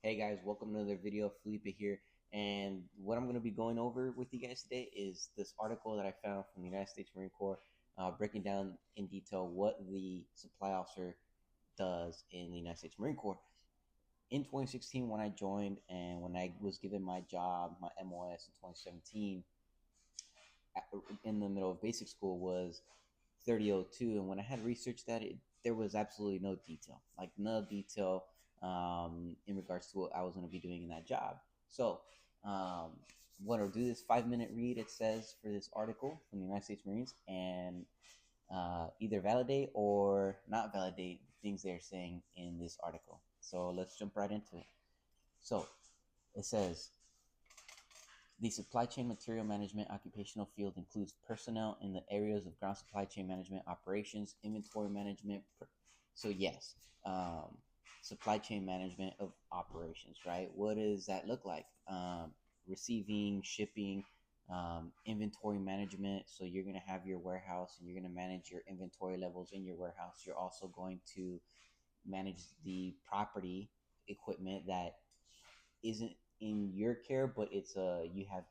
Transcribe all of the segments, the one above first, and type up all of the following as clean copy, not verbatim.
Hey guys, welcome to another video. Felipe here, and what I'm going to be going over with you guys today is this article that I found from the United States Marine Corps, breaking down in detail what the supply officer does in the United States Marine Corps. In 2016, when I joined and when I was given my job, my MOS in 2017, in the middle of basic school was 3002, and when I had researched that, there was absolutely no detail, like no detail in regards to what I was going to be doing in that job. So I'm going to do this 5-minute read, it says, for this article from the United States Marines, and either validate or not validate things they're saying in this article. So let's jump right into it. So it says, the supply chain material management occupational field includes personnel in the areas of ground supply chain management, operations, inventory management. So yes, supply chain management of operations, right? What does that look like? Receiving, shipping, inventory management. So you're going to have your warehouse and you're going to manage your inventory levels in your warehouse. You're also going to manage the property equipment that isn't in your care, but it's you have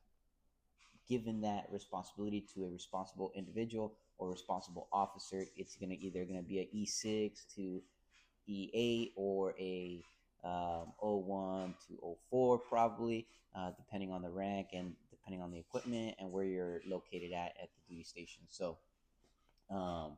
given that responsibility to a responsible individual or responsible officer. It's either going to be an E6 to E8 or a O1 to O4 probably, depending on the rank and depending on the equipment and where you're located at the duty station. So um,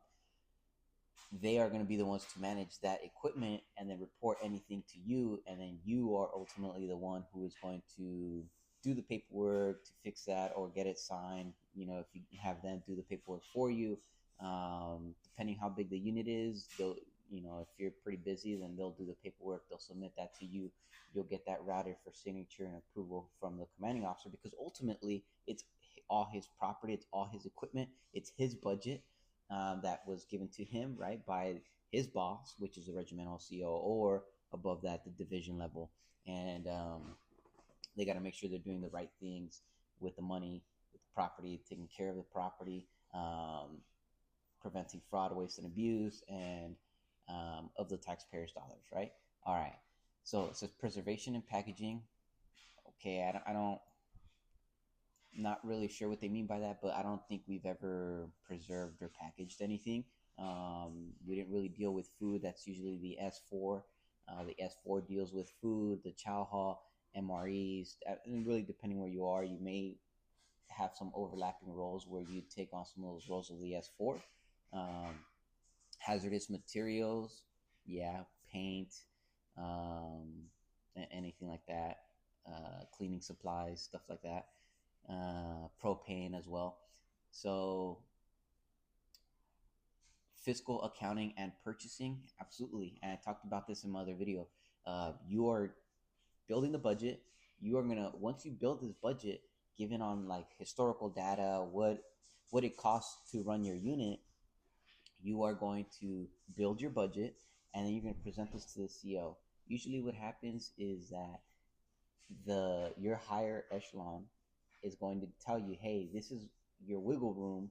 they are going to be the ones to manage that equipment and then report anything to you, and then you are ultimately the one who is going to do the paperwork to fix that or get it signed. If you have them do the paperwork for you, depending how big the unit is, they'll, if you're pretty busy, then they'll do the paperwork, they'll submit that to you, you'll get that routed for signature and approval from the commanding officer, because ultimately it's all his property, it's all his equipment, it's his budget, that was given to him, right, by his boss, which is the regimental CO, or above that, the division level. And they got to make sure they're doing the right things with the money, with the property, taking care of the property, preventing fraud, waste, and abuse, and of the taxpayers' dollars, right? All right. So it says preservation and packaging. Okay, I don't not really sure what they mean by that, but I don't think we've ever preserved or packaged anything. We didn't really deal with food. That's usually the S4. The S4 deals with food, the chow hall, MREs. And really, depending where you are, you may have some overlapping roles where you take on some of those roles of the S4. Um, Hazardous materials, yeah, paint, anything like that, cleaning supplies, stuff like that, propane as well. So fiscal accounting and purchasing, absolutely. And I talked about this in my other video. You are building the budget. You are gonna, once you build this budget, given on like historical data, what it costs to run your unit, you are going to build your budget, and then you're going to present this to the CO. Usually what happens is that the your higher echelon is going to tell you, hey, this is your wiggle room.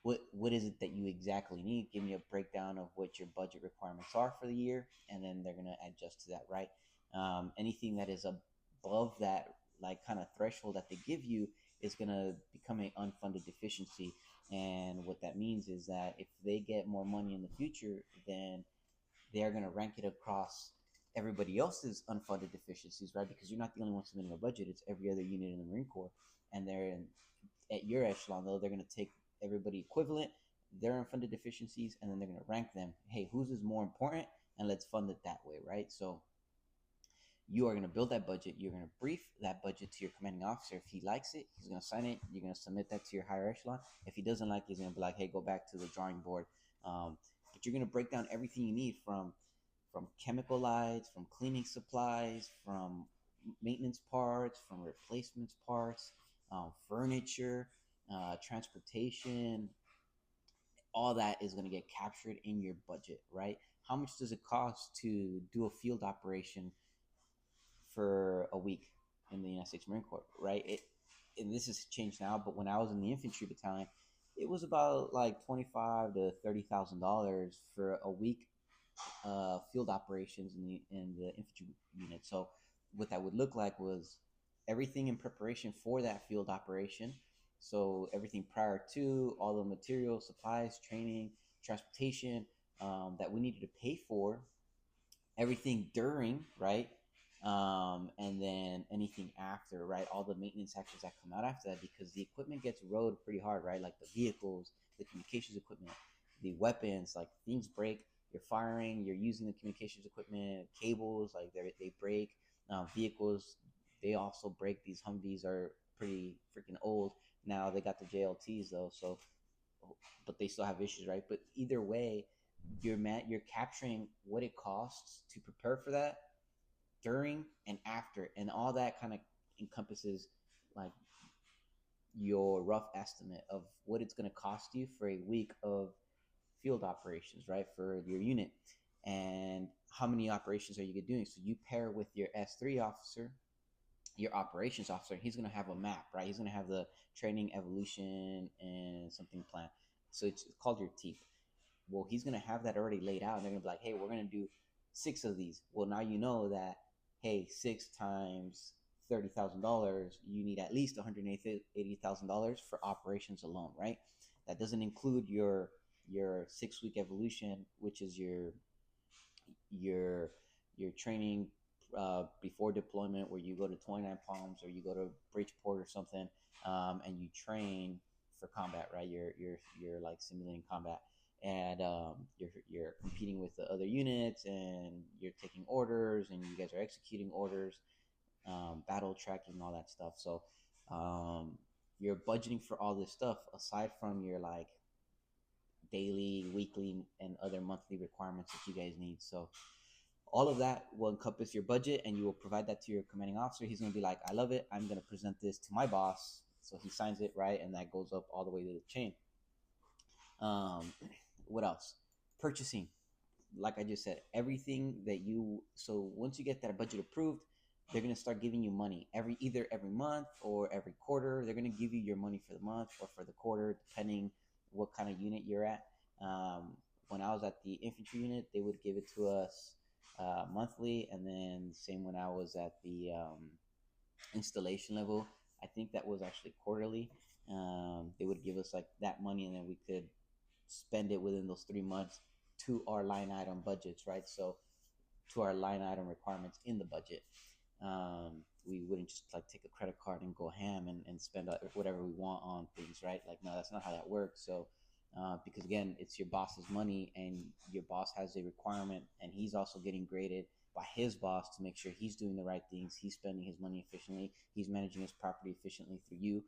What is it that you exactly need? Give me a breakdown of what your budget requirements are for the year, and then they're going to adjust to that, right? Anything that is above that, like, kind of threshold that they give you, is going to become an unfunded deficiency. And what that means is that if they get more money in the future, then they are going to rank it across everybody else's unfunded deficiencies, right? Because you're not the only one submitting a budget; it's every other unit in the Marine Corps, and at your echelon, though, they're going to take everybody equivalent, their unfunded deficiencies, and then they're going to rank them. Hey, whose is more important, and let's fund it that way, right? So you are going to build that budget. You're going to brief that budget to your commanding officer. If he likes it, he's going to sign it. You're going to submit that to your higher echelon. If he doesn't like it, he's going to be like, hey, go back to the drawing board. But you're going to break down everything you need from chemical lights, from cleaning supplies, from maintenance parts, from replacements parts, furniture, transportation. All that is going to get captured in your budget, right? How much does it cost to do a field operation for a week in the United States Marine Corps, right? And this has changed now, but when I was in the infantry battalion, it was about like $25,000 to $30,000 for a week field operations in the infantry unit. So what that would look like was everything in preparation for that field operation. So everything prior to, all the materials, supplies, training, transportation that we needed to pay for, everything during, right? And then anything after, right? All the maintenance actions that come out after that, because the equipment gets rode pretty hard, right? Like the vehicles, the communications equipment, the weapons, like things break. You're firing, you're using the communications equipment, cables, like they break. Vehicles, they also break. These Humvees are pretty freaking old. Now they got the JLTs though, so but they still have issues, right? But either way, you're capturing what it costs to prepare for that during and after, and all that kind of encompasses like your rough estimate of what it's going to cost you for a week of field operations, right, for your unit, and how many operations are you doing. So you pair with your S3 officer, your operations officer. He's going to have a map, right? He's going to have the training, evolution, and something planned. So it's called your teeth. Well, he's going to have that already laid out, and they're going to be like, hey, we're going to do 6 of these. Well, now you know that, hey, 6 times $30,000, you need at least $180,000 for operations alone, right? That doesn't include your 6-week evolution, which is your your training before deployment, where you go to 29 Palms or you go to Bridgeport or something, and you train for combat, right? You're like simulating combat, and you're competing with the other units, and you're taking orders, and you guys are executing orders, battle tracking, all that stuff. So you're budgeting for all this stuff aside from your like daily, weekly, and other monthly requirements that you guys need. So all of that will encompass your budget, and you will provide that to your commanding officer. He's going to be like, I love it, I'm going to present this to my boss. So he signs it, right? And that goes up all the way to the chain. What else? Purchasing, like I just said, everything that you, so once you get that budget approved, they're going to start giving you money either every month or every quarter. They're going to give you your money for the month or for the quarter, depending what kind of unit you're at. When I was at the infantry unit, they would give it to us monthly, and then same when I was at the installation level. I think that was actually quarterly. They would give us like that money, and then we could spend it within those 3 months to our line item budgets, right? So to our line item requirements in the budget. We wouldn't just like take a credit card and go ham and spend whatever we want on things, right? Like, no, that's not how that works. So because again, it's your boss's money, and your boss has a requirement, and he's also getting graded by his boss to make sure he's doing the right things, he's spending his money efficiently, he's managing his property efficiently through you.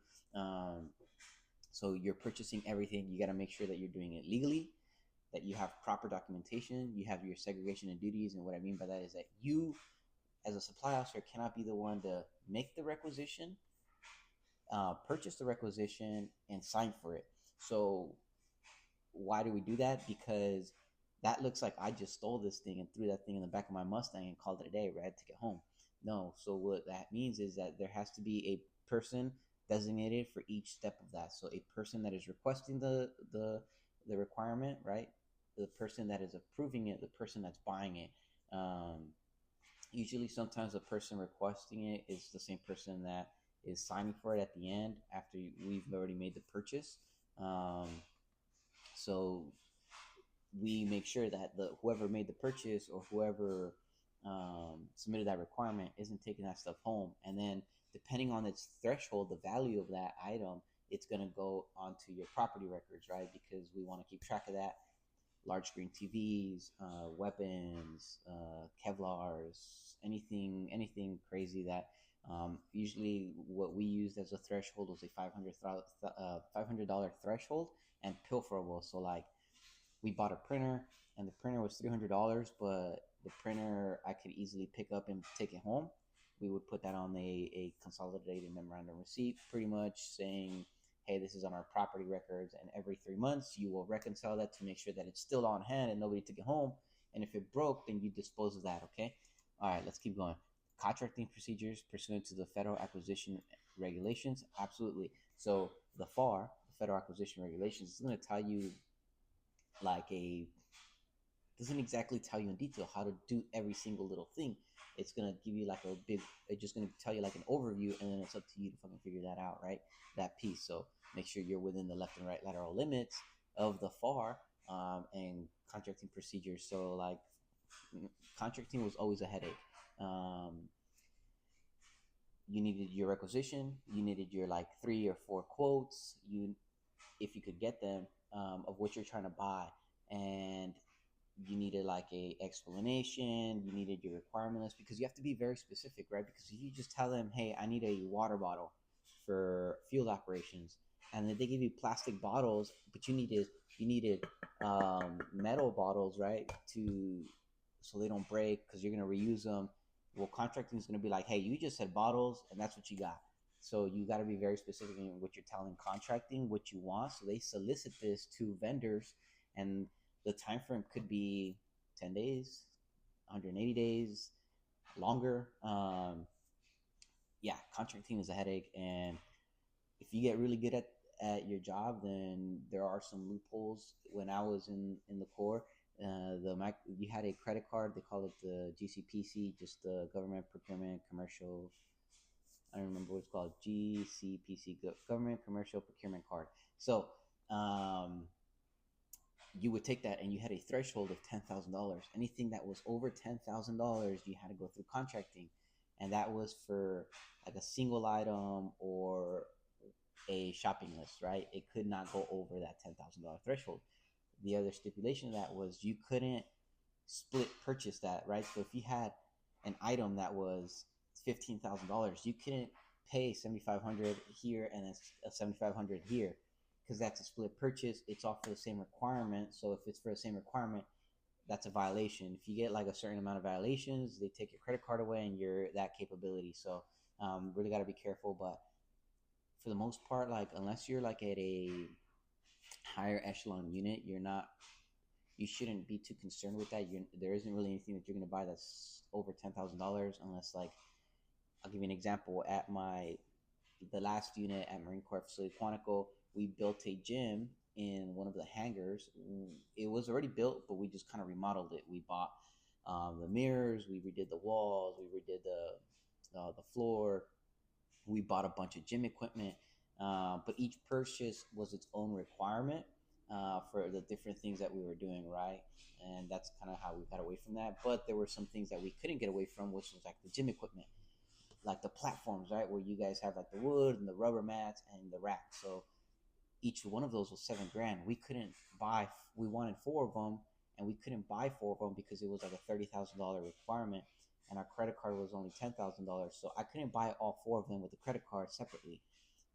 So you're purchasing everything. You got to make sure that you're doing it legally, that you have proper documentation, you have your segregation of duties. And what I mean by that is that you, as a supply officer, cannot be the one to make the requisition, purchase the requisition, and sign for it. So why do we do that? Because that looks like I just stole this thing and threw that thing in the back of my Mustang and called it a day, right? To get home. No. So what that means is that there has to be a person designated for each step of that. So a person that is requesting the requirement, right? The person that is approving it, the person that's buying it. Usually, sometimes the person requesting it is the same person that is signing for it at the end after we've already made the purchase. So we make sure that whoever made the purchase or whoever submitted that requirement isn't taking that stuff home. And then depending on its threshold, the value of that item, it's going to go onto your property records, right? Because we want to keep track of that. Large screen TVs, weapons, Kevlars, anything crazy that usually what we used as a threshold was a $500 threshold and pilferable. So like we bought a printer, and the printer was $300, but the printer I could easily pick up and take it home. We would put that on a consolidated memorandum receipt, pretty much saying, hey, this is on our property records, and every 3 months you will reconcile that to make sure that it's still on hand and nobody took it home. And if it broke, then you dispose of that, okay? All right, let's keep going. Contracting procedures pursuant to the Federal Acquisition Regulations, absolutely. So the FAR, the Federal Acquisition Regulations, is going to tell you like a doesn't exactly tell you in detail how to do every single little thing. It's gonna give you like a big, it's just gonna tell you like an overview, and then it's up to you to fucking figure that out, right? That piece. So make sure you're within the left and right lateral limits of the FAR, and contracting procedures. So like contracting was always a headache. Um, you needed your requisition, you needed your like 3 or 4 quotes, you if you could get them, of what you're trying to buy, and you needed like a explanation, you needed your requirement list, because you have to be very specific, right? Because if you just tell them, hey, I need a water bottle for field operations, and then they give you plastic bottles, but you needed metal bottles, right, to so they don't break, because you're going to reuse them. Well, contracting is going to be like, hey, you just said bottles and that's what you got. So you got to be very specific in what you're telling contracting, what you want. So they solicit this to vendors, and the time frame could be 10 days, 180 days, longer. Yeah, contracting is a headache, and if you get really good at your job, then there are some loopholes. When I was in the Corps, you had a credit card. They call it the GCPC, just the Government Procurement Commercial. I don't remember what it's called. GCPC, Government Commercial Procurement Card. So you would take that, and you had a threshold of $10,000. Anything that was over $10,000, you had to go through contracting, and that was for like a single item or a shopping list, right? It could not go over that $10,000 threshold. The other stipulation of that was you couldn't split purchase that, right? So if you had an item that was $15,000, you couldn't pay $7,500 here and a $7,500 here, because that's a split purchase. It's all for the same requirement. So if it's for the same requirement, that's a violation. If you get like a certain amount of violations, they take your credit card away and you're that capability. So really got to be careful. But for the most part, like unless you're like at a higher echelon unit, you shouldn't be too concerned with that. There isn't really anything that you're going to buy that's over $10,000, unless like, I'll give you an example. At the last unit at Marine Corps facility Quantico, we built a gym in one of the hangars. It was already built, but we just kind of remodeled it. We bought the mirrors, we redid the walls, we redid the floor. We bought a bunch of gym equipment, but each purchase was its own requirement for the different things that we were doing, right? And that's kind of how we got away from that. But there were some things that we couldn't get away from, which was like the gym equipment, like the platforms, right? Where you guys have like the wood and the rubber mats and the rack. So each one of those was $7,000. We wanted 4 of them, and we couldn't buy 4 of them because it was like a $30,000 requirement, and our credit card was only $10,000. So I couldn't buy all 4 of them with the credit card separately.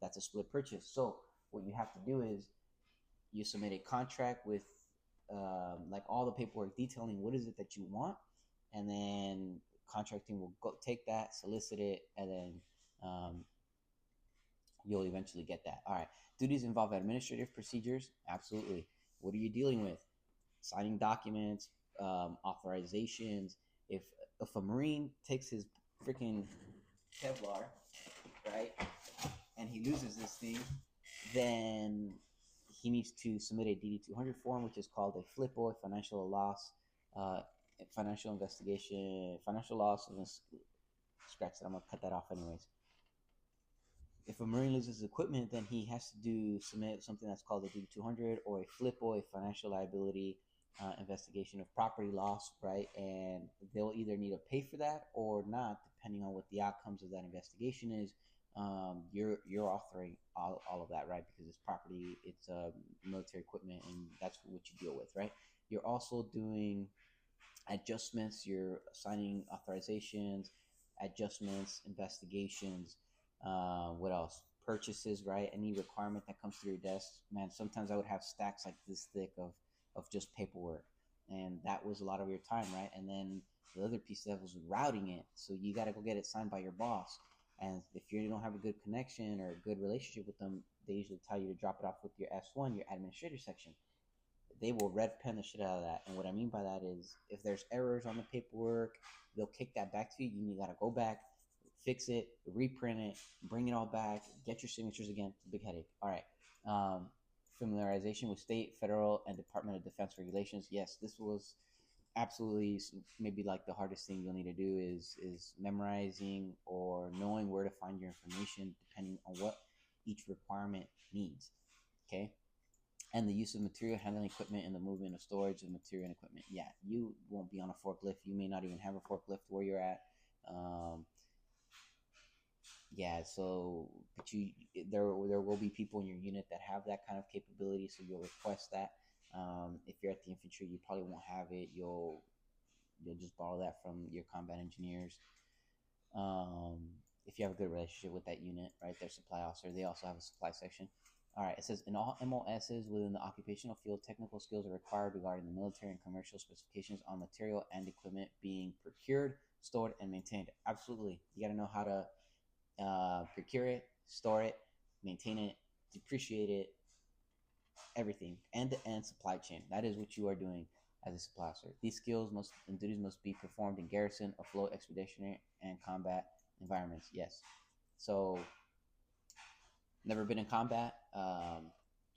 That's a split purchase. So what you have to do is you submit a contract with like all the paperwork detailing what is it that you want, and then contracting will go take that, solicit it, and then you'll eventually get that. All right. Duties involve administrative procedures. Absolutely. What are you dealing with? Signing documents, authorizations. If a Marine takes his freaking Kevlar, right, and he loses this thing, then he needs to submit a DD-200 form, which is called a FLIPO, financial loss, financial investigation, financial loss. Scratch that. I'm gonna cut that off anyways. If a Marine loses his equipment, then he has to submit something that's called a DD-200 or a FLIPO, a financial liability investigation of property loss, right? And they'll either need to pay for that or not, depending on what the outcomes of that investigation is. You're authoring all of that, right? Because it's property, it's military equipment, and that's what you deal with, right? You're also doing adjustments. You're assigning authorizations, adjustments, investigations. What else? Purchases, right? Any requirement that comes through your desk. Man, sometimes I would have stacks like this thick of just paperwork, and that was a lot of your time, right? And then the other piece of that was routing it. So you got to go get it signed by your boss. And if you don't have a good connection or a good relationship with them, they usually tell you to drop it off with your S1, your administrator section. They will red pen the shit out of that. And what I mean by that is if there's errors on the paperwork, they'll kick that back to you. You got to go back, fix it, reprint it, bring it all back, get your signatures again. It's a big headache. All right. Familiarization with state, federal, and Department of Defense regulations. Yes, this was absolutely, maybe like the hardest thing you'll need to do is memorizing or knowing where to find your information depending on what each requirement needs. Okay. And the use of material handling equipment and the movement of storage of material and equipment. Yeah, you won't be on a forklift. You may not even have a forklift where you're at. Um, yeah, so but there will be people in your unit that have that kind of capability, so you'll request that. If you're at the infantry, you probably won't have it. You'll just borrow that from your combat engineers. Um, if you have a good relationship with that unit, right, their supply officer, they also have a supply section. All right, it says in all MOSs within the occupational field, technical skills are required regarding the military and commercial specifications on material and equipment being procured, stored, and maintained. Absolutely, you got to know how to procure it, store it, maintain it, depreciate it, everything, end-to-end supply chain. That is what you are doing as a supply officer. These skills and duties must be performed in garrison, afloat, expeditionary, and combat environments. Yes. So, never been in combat.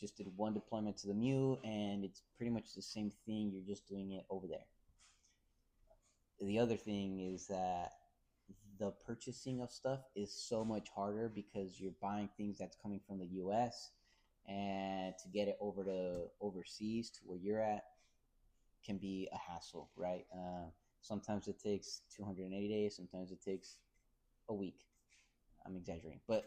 Just did one deployment to the MU, and it's pretty much the same thing. You're just doing it over there. The other thing is that the purchasing of stuff is so much harder because you're buying things that's coming from the US, and to get it over to overseas to where you're at can be a hassle, right? Sometimes it takes 280 days, sometimes it takes a week. I'm exaggerating, but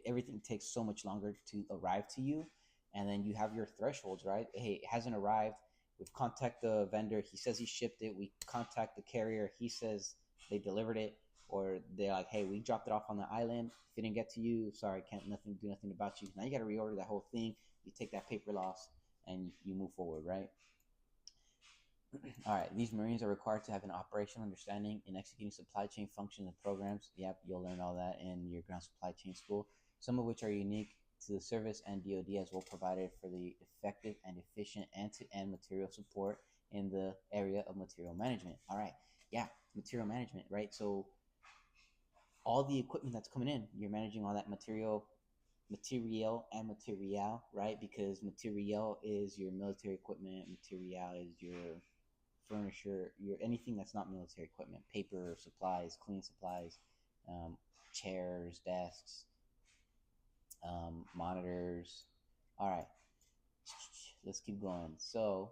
everything takes so much longer to arrive to you. And then you have your thresholds, right? Hey, it hasn't arrived. We've contacted the vendor. He says he shipped it. We contact the carrier. He says they delivered it, or they're like, hey, we dropped it off on the island. If it didn't get to you, sorry, can't do nothing about you. Now you got to reorder that whole thing. You take that paper loss and you move forward, right? All right, these Marines are required to have an operational understanding in executing supply chain functions and programs. Yep, you'll learn all that in your ground supply chain school, some of which are unique to the service and DoD as well, provided for the effective and efficient end-to-end material support in the area of material management. All right, yeah, material management, right? So all the equipment that's coming in, you're managing all that material, right? Because material is your military equipment, material is your furniture, your anything that's not military equipment, paper, supplies, cleaning supplies, chairs, desks, monitors. All right, let's keep going. So,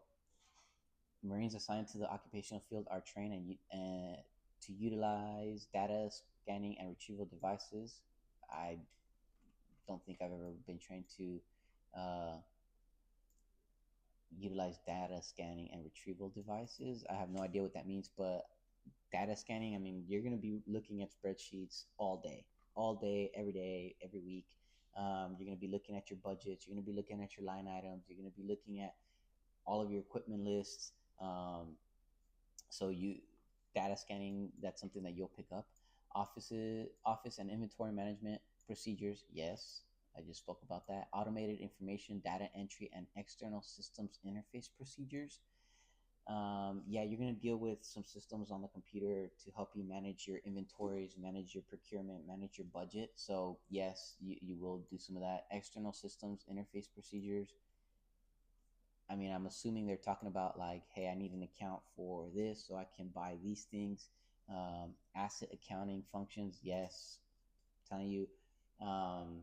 Marines assigned to the occupational field are trained and to utilize data scanning and retrieval devices. I don't think I've ever been trained to uh, utilize data scanning and retrieval devices. I have no idea what that means, but data scanning, I mean, you're going to be looking at spreadsheets all day, every week. You're going to be looking at your budgets. You're going to be looking at your line items. You're going to be looking at all of your equipment lists. So you data scanning, that's something that you'll pick up. Office and inventory management procedures, yes, I just spoke about that. Automated information, data entry, and external systems interface procedures. Yeah, you're going to deal with some systems on the computer to help you manage your inventories, manage your procurement, manage your budget. So yes, you will do some of that. External systems interface procedures. I mean, I'm assuming they're talking about like, hey, I need an account for this so I can buy these things. Asset accounting functions, yes. I'm telling you, um,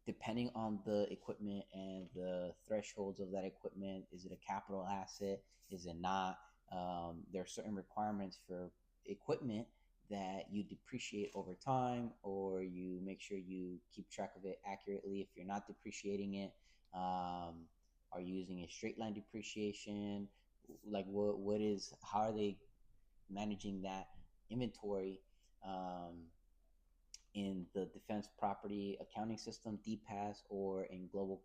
depending on the equipment and the thresholds of that equipment, is it a capital asset? Is it not? There are certain requirements for equipment that you depreciate over time, or you make sure you keep track of it accurately. If you're not depreciating it, are you using a straight line depreciation? Like how are they managing that inventory? In the Defense Property Accounting System, DPAS, or in Global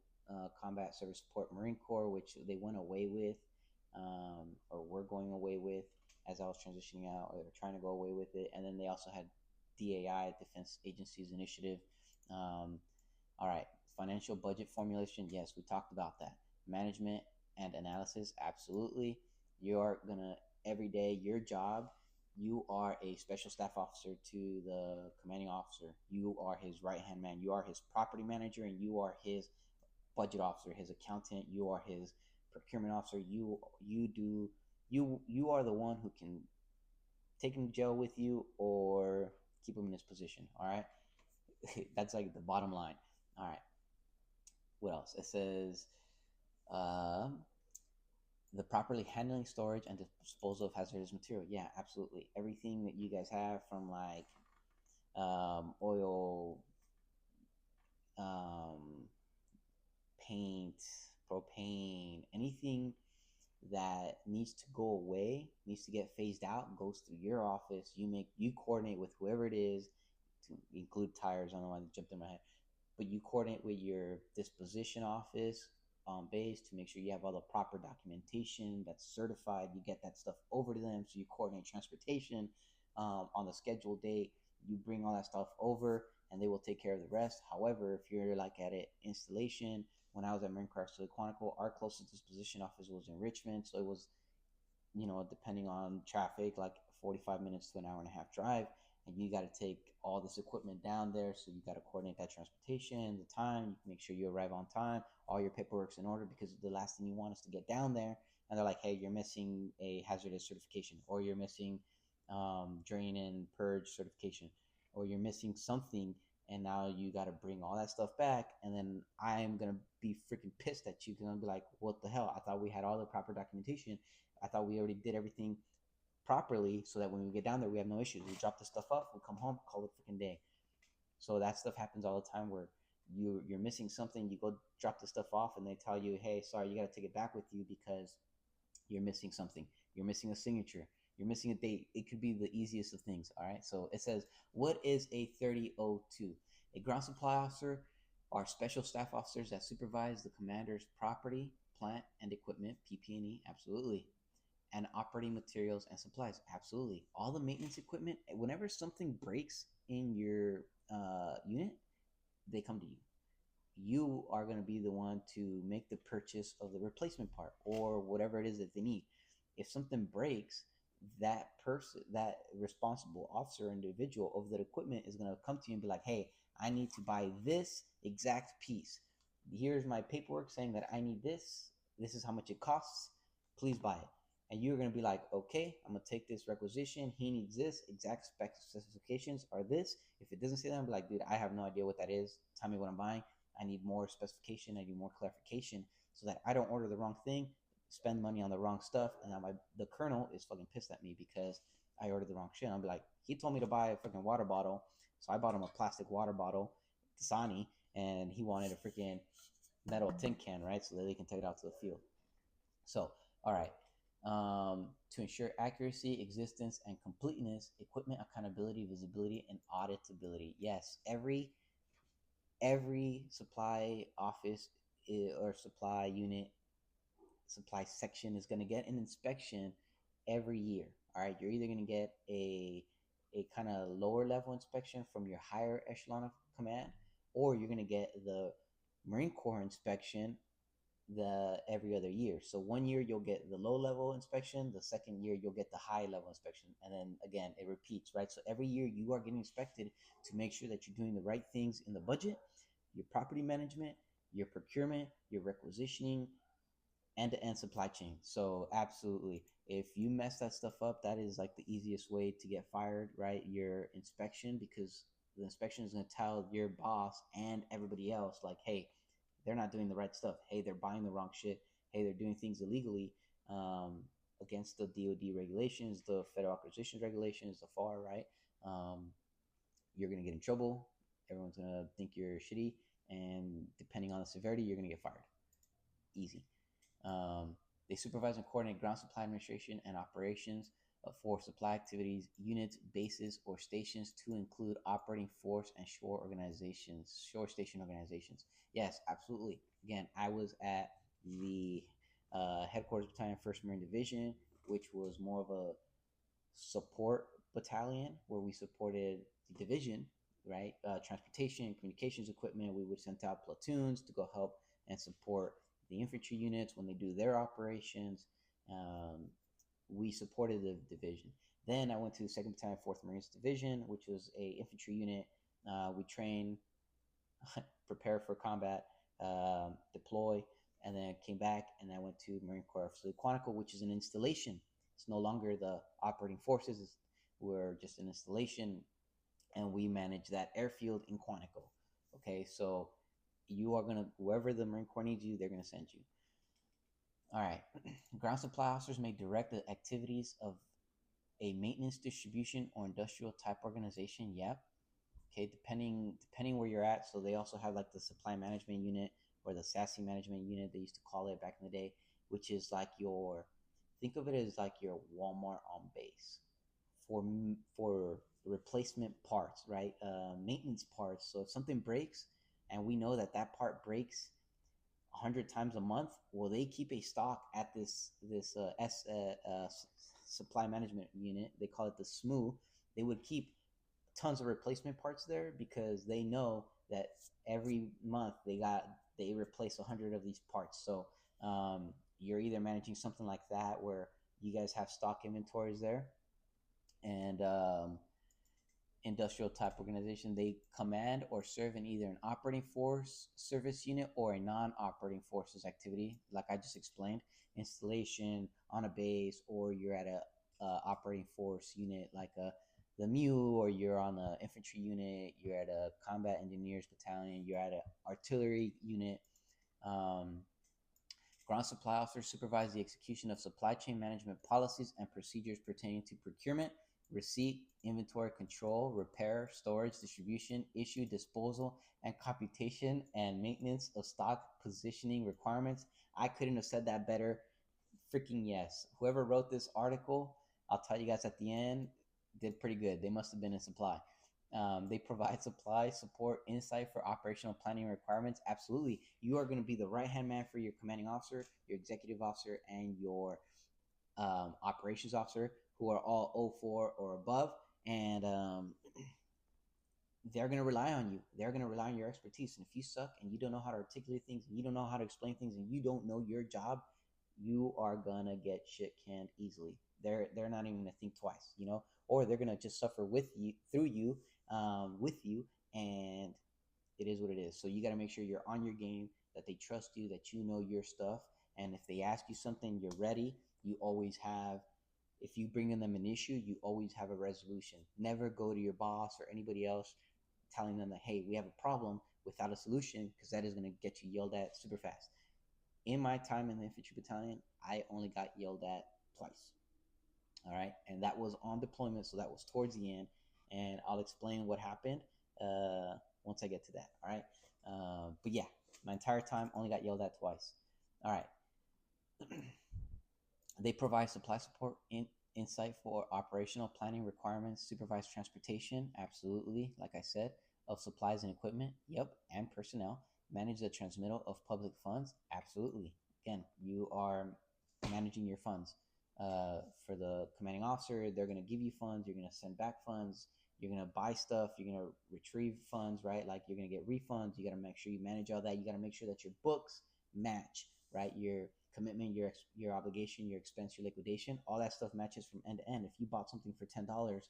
Combat Service Support Marine Corps, which they went away with, or were going away with as I was transitioning out, or they were trying to go away with it. And then they also had DAI, Defense Agencies Initiative. All right, financial budget formulation, yes, we talked about that. Management and analysis, absolutely. You're gonna every day, your job, you are a special staff officer to the commanding officer. You are his right hand man. You are his property manager, and you are his budget officer, his accountant. You are his procurement officer. You do You are the one who can take him to jail with you or keep him in his position. All right, that's like the bottom line. All right, what else? It says um, the properly handling, storage, and disposal of hazardous material. Yeah, absolutely. Everything that you guys have from like oil, um, paint, propane, anything that needs to go away, needs to get phased out, goes through your office. You coordinate with whoever it is, to include tires. I don't know why it jumped in my head, but you coordinate with your disposition office base to make sure you have all the proper documentation that's certified. You get that stuff over to them, so you coordinate transportation on the scheduled date. You bring all that stuff over, and they will take care of the rest. However, if you're like at an installation, when I was at Marine Corps Auxiliary Quantico, our closest disposition office was in Richmond, so it was, depending on traffic, like 45 minutes to an hour and a half drive. And you got to take all this equipment down there. So you got to coordinate that transportation, the time, you make sure you arrive on time, all your paperwork's in order, because the last thing you want is to get down there and they're like, hey, you're missing a hazardous certification, or you're missing drain and purge certification, or you're missing something, and now you got to bring all that stuff back, and then I'm gonna be freaking pissed at you because I'm gonna be like, what the hell? I thought we had all the proper documentation. I thought we already did everything properly, so that when we get down there, we have no issues. We drop the stuff off, we come home, call it freaking day. So that stuff happens all the time where you're missing something. You go drop the stuff off, and they tell you, hey, sorry, you got to take it back with you because you're missing something. You're missing a signature. You're missing a date. It could be the easiest of things. All right. So it says, what is a 3002? A ground supply officer are special staff officers that supervise the commander's property, plant, and equipment, PP&E. Absolutely. And operating materials and supplies. Absolutely. All the maintenance equipment, whenever something breaks in your unit, they come to you. You are going to be the one to make the purchase of the replacement part or whatever it is that they need. If something breaks, that person, that responsible officer, individual of that equipment is going to come to you and be like, hey, I need to buy this exact piece. Here's my paperwork saying that I need this. This is how much it costs. Please buy it. And you're going to be like, okay, I'm going to take this requisition. He needs this. Exact specifications are this. If it doesn't say that, I'm like, dude, I have no idea what that is. Tell me what I'm buying. I need more specification. I need more clarification so that I don't order the wrong thing, spend money on the wrong stuff, and now the colonel is fucking pissed at me because I ordered the wrong shit. I'll be like, he told me to buy a freaking water bottle, so I bought him a plastic water bottle, Dasani, and he wanted a freaking metal tin can, right, so that they can take it out to the field. So, all right. To ensure accuracy, existence, and completeness, equipment accountability, visibility, and auditability. Yes, every supply office or supply unit, supply section is going to get an inspection every year. All right, you're either going to get a kind of lower level inspection from your higher echelon of command, or you're going to get the Marine Corps inspection the every other year. So one year you'll get the low level inspection, the second year you'll get the high level inspection, and then again it repeats, right? So every year you are getting inspected to make sure that you're doing the right things in the budget, your property management, your procurement, your requisitioning, end-to-end supply chain. So absolutely, if you mess that stuff up, that is like the easiest way to get fired, right? Your inspection, because the inspection is going to tell your boss and everybody else like, hey, they're not doing the right stuff. Hey, they're buying the wrong shit. Hey, they're doing things illegally against the DoD regulations, the Federal Acquisitions Regulations, the FAR, right? You're going to get in trouble. Everyone's going to think you're shitty. And depending on the severity, you're going to get fired. Easy. They supervise and coordinate ground supply administration and operations for supply activities, units, bases, or stations to include operating force and shore station organizations. Yes, absolutely. Again, I was at the headquarters battalion, 1st Marine Division, which was more of a support battalion where we supported the division, right? Transportation, communications equipment. We would send out platoons to go help and support the infantry units when they do their operations. We supported the division. Then I went to the 2nd Battalion, 4th Marines Division, which was a infantry unit. We train, prepare for combat, deploy, and then came back, and I went to Marine Corps Auxiliary Quantico, which is an installation. It's no longer the operating forces. We're just an installation, and we manage that airfield in Quantico. Okay, so you are gonna, wherever the Marine Corps needs you, they're gonna send you. All right. Ground supply officers may direct the activities of a maintenance, distribution, or industrial type organization. Yep. Okay, depending where you're at. So they also have like the supply management unit, or the SASE management unit, they used to call it back in the day, which is like your, think of it as like your Walmart on base for for replacement parts, right? Maintenance parts. So if something breaks, and we know that that part breaks 100 times a month, well, they keep a stock at this supply management unit. They call it the SMU. They would keep tons of replacement parts there, because they know that every month they replace 100 of these parts. So you're either managing something like that, where you guys have stock inventories there, and industrial type organization, they command or serve in either an operating force service unit or a non-operating forces activity, like I just explained, installation on a base, or you're at a operating force unit like the MU, or you're on the infantry unit, you're at a combat engineers battalion, you're at an artillery unit. Ground supply officers supervise the execution of supply chain management policies and procedures pertaining to procurement, receipt, inventory control, repair, storage, distribution, issue, disposal, and computation and maintenance of stock positioning requirements. I couldn't have said that better. Freaking yes. Whoever wrote this article, I'll tell you guys at the end, did pretty good. They must have been in supply. They provide supply, support, insight for operational planning requirements. Absolutely. You are going to be the right-hand man for your commanding officer, your executive officer, and your operations officer, who are all 04 or above. And they're going to rely on you. They're going to rely on your expertise. And if you suck and you don't know how to articulate things, and you don't know how to explain things, and you don't know your job, you are going to get shit canned easily. They're not even going to think twice, you know, or they're going to just suffer with you, through you, with you, and it is what it is. So you got to make sure you're on your game, that they trust you, that you know your stuff, and if they ask you something, you're ready. You always have, if you bring in them an issue, you always have a resolution. Never go to your boss or anybody else telling them that, hey, we have a problem, without a solution, because that is going to get you yelled at super fast. In my time in the infantry battalion, I only got yelled at twice. All right, and that was on deployment, so that was towards the end, and I'll explain what happened once I get to that. All right, but yeah, my entire time only got yelled at twice. All right. They provide supply support, insight for operational planning requirements, supervise transportation, absolutely, like I said, of supplies and equipment, yep, and personnel, manage the transmittal of public funds, absolutely. Again, you are managing your funds. For the commanding officer, they're going to give you funds, you're going to send back funds, you're going to buy stuff, you're going to retrieve funds, right? Like you're going to get refunds. You got to make sure you manage all that. You got to make sure that your books match, right? Your commitment, your obligation, your expense, your liquidation, all that stuff matches from end to end. If you bought something for $10,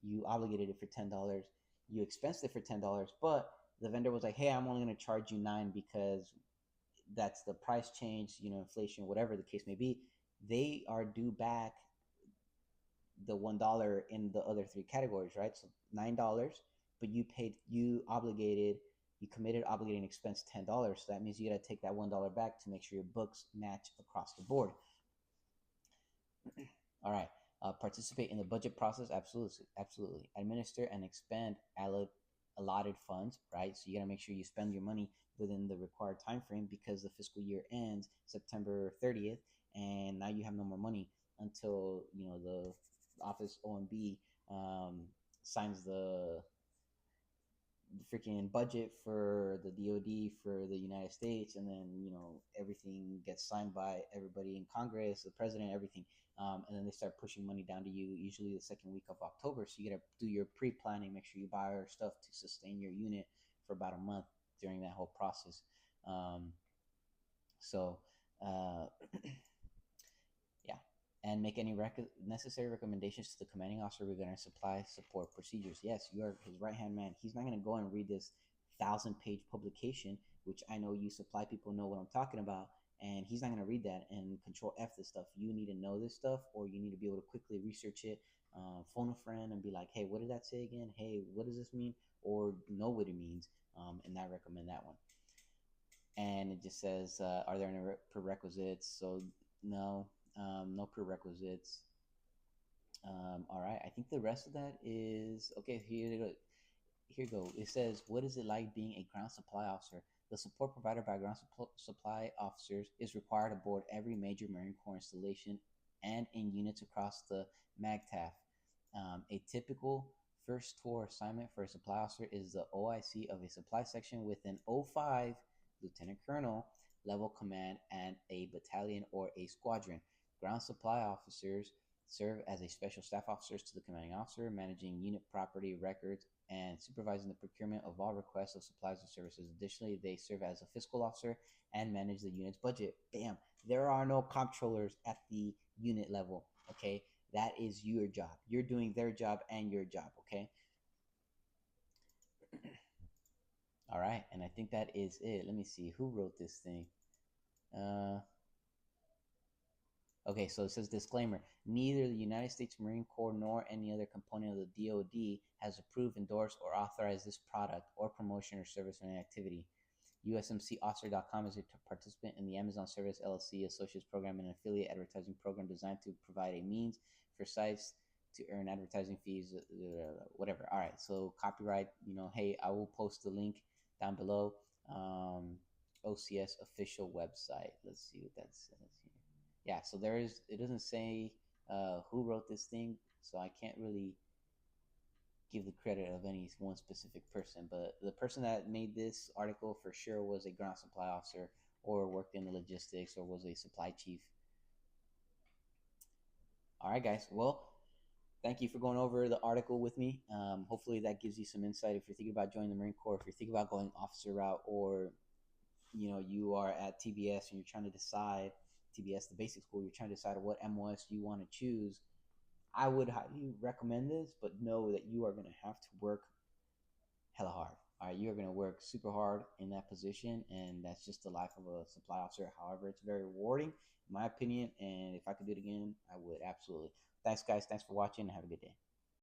you obligated it for $10, you expensed it for $10, but the vendor was like, hey, I'm only going to charge you $9 because that's the price change, you know, inflation, whatever the case may be. They are due back the $1 in the other three categories, right? So $9, but you committed, obligating expense $10. So that means you got to take that $1 back to make sure your books match across the board. All right. Participate in the budget process. Absolutely. Administer and expend allotted funds, right? So you got to make sure you spend your money within the required time frame, because the fiscal year ends September 30th, and now you have no more money until, you know, the office OMB signs the freaking budget for the DoD for the United States, and then, you know, everything gets signed by everybody in Congress, the president, everything, and then they start pushing money down to you, usually the second week of October. So you got to do your pre-planning, make sure you buy our stuff to sustain your unit for about a month during that whole process. So yeah, and make any necessary recommendations to the commanding officer regarding supply support procedures. Yes, you are his right-hand man. He's not going to go and read this 1,000-page publication, which I know you supply people know what I'm talking about, and he's not going to read that and control F this stuff. You need to know this stuff, or you need to be able to quickly research it, phone a friend and be like, hey, what did that say again? Hey, what does this mean? Or know what it means, and I recommend that one. And it just says, are there any prerequisites? So no, no prerequisites. All right, I think the rest of that is okay. Here you go. It says, what is it like being a ground supply officer? The support provided by ground supply officers is required aboard every major Marine Corps installation and in units across the MAGTF. A typical first tour assignment for a supply officer is the OIC of a supply section with an O5 lieutenant colonel level command and a battalion or a squadron. Ground supply officers serve as a special staff officers to the commanding officer, managing unit property records and supervising the procurement of all requests of supplies and services. Additionally, they serve as a fiscal officer and manage the unit's budget. Bam! There are no comptrollers at the unit level. Okay, that is your job. You're doing their job and your job. Okay. All right, and I think that is it. Let me see who wrote this thing. Uh, Okay, so it says disclaimer. Neither the United States Marine Corps nor any other component of the DoD has approved, endorsed, or authorized this product or promotion or service or activity. USMCofficer.com is a participant in the Amazon Service LLC Associates Program, an affiliate advertising program designed to provide a means for sites to earn advertising fees, whatever. All right, so copyright, hey, I will post the link down below. OCS official website. Let's see what that says here. Yeah, so it doesn't say who wrote this thing, so I can't really give the credit of any one specific person, but the person that made this article for sure was a ground supply officer or worked in the logistics or was a supply chief. All right, guys. Well, thank you for going over the article with me. Hopefully that gives you some insight if you're thinking about joining the Marine Corps, if you're thinking about going officer route, or you are at TBS and you're trying to decide TBS, the basic school, you're trying to decide what MOS you want to choose. I would highly recommend this, but know that you are going to have to work hella hard. All right, you're going to work super hard in that position, and that's just the life of a supply officer. However, it's very rewarding, in my opinion, and if I could do it again, I would absolutely. Thanks, guys. Thanks for watching, and have a good day.